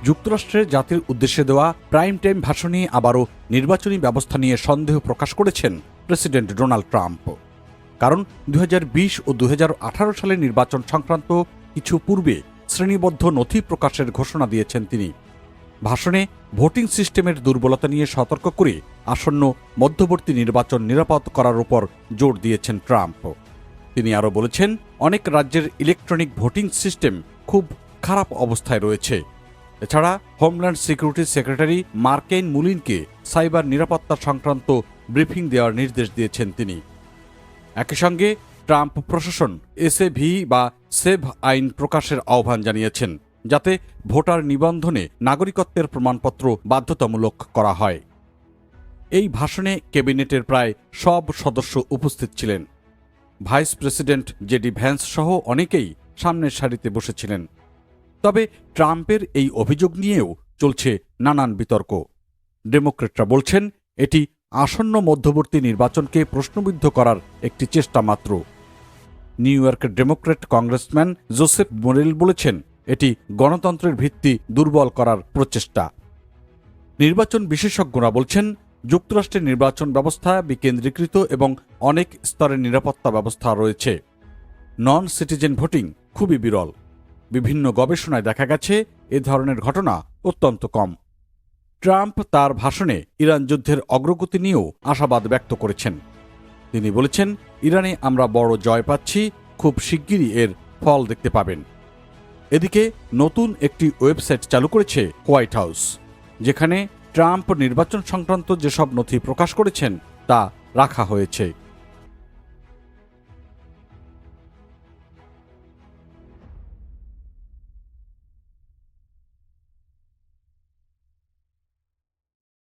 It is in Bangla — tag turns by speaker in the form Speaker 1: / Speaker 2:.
Speaker 1: যুক্তরাষ্ট্রে জাতির উদ্দেশ্যে দেওয়া প্রাইম টাইম ভাষণে আবারও নির্বাচনী ব্যবস্থা নিয়ে সন্দেহ প্রকাশ করেছেন প্রেসিডেন্ট ডোনাল্ড ট্রাম্প। কারণ 2020 ও 2018 সালের নির্বাচন সংক্রান্ত কিছু পূর্বে শ্রেণীবদ্ধ নথি প্রকাশের ঘোষণা দিয়েছেন তিনি। ভাষণে ভোটিং সিস্টেমের দুর্বলতা নিয়ে সতর্ক করে আসন্ন মধ্যবর্তী নির্বাচন নিরাপদ করার উপর জোর দিয়েছেন ট্রাম্প। তিনি আরও বলেছেন, অনেক রাজ্যের ইলেকট্রনিক ভোটিং সিস্টেম খুব খারাপ অবস্থায় রয়েছে। এছাড়া হোমল্যান্ড সিকিউরিটি সেক্রেটারি মার্কেইন মুলিনকে সাইবার নিরাপত্তা সংক্রান্ত ব্রিফিং দেওয়ার নির্দেশ দিয়েছেন তিনি। একই সঙ্গে ট্রাম্প প্রশাসন এসএভি বা সেভ আইন প্রকাশের আহ্বান জানিয়েছেন, যাতে ভোটার নিবন্ধনে নাগরিকত্বের প্রমাণপত্র বাধ্যতামূলক করা হয়। এই ভাষণে ক্যাবিনেটের প্রায় সব সদস্য উপস্থিত ছিলেন। ভাইস প্রেসিডেন্ট জেডি ভ্যান্স সহ অনেকেই সামনের সারিতে বসেছিলেন। তবে ট্রাম্পের এই অভিযোগ নিয়েও চলছে নানান বিতর্ক। ডেমোক্রেটরা বলছেন, এটি আসন্ন মধ্যবর্তী নির্বাচনকে প্রশ্নবিদ্ধ করার একটি চেষ্টা মাত্র। নিউ ইয়র্কের ডেমোক্রেট কংগ্রেসম্যান জোসেফ মোরেল বলেছেন, এটি গণতন্ত্রের ভিত্তি দুর্বল করার প্রচেষ্টা। নির্বাচন বিশেষজ্ঞরা বলছেন, যুক্তরাষ্ট্রের নির্বাচন ব্যবস্থা বিকেন্দ্রীকৃত এবং অনেক স্তরের নিরাপত্তা ব্যবস্থা রয়েছে। নন সিটিজেন ভোটিং খুবই বিরল। বিভিন্ন গবেষণায় দেখা গেছে এ ধরনের ঘটনা অত্যন্ত কম। ট্রাম্প তার ভাষণে ইরান যুদ্ধের অগ্রগতি নিয়েও আশাবাদ ব্যক্ত করেছেন। তিনি বলেছেন, ইরানে আমরা বড় জয় পাচ্ছি, খুব শিগগিরই এর ফল দেখতে পাবেন। এদিকে নতুন একটি ওয়েবসাইট চালু করেছে হোয়াইট হাউস, যেখানে ট্রাম্প নির্বাচন সংক্রান্ত যেসব নথি প্রকাশ করেছেন তা রাখা হয়েছে।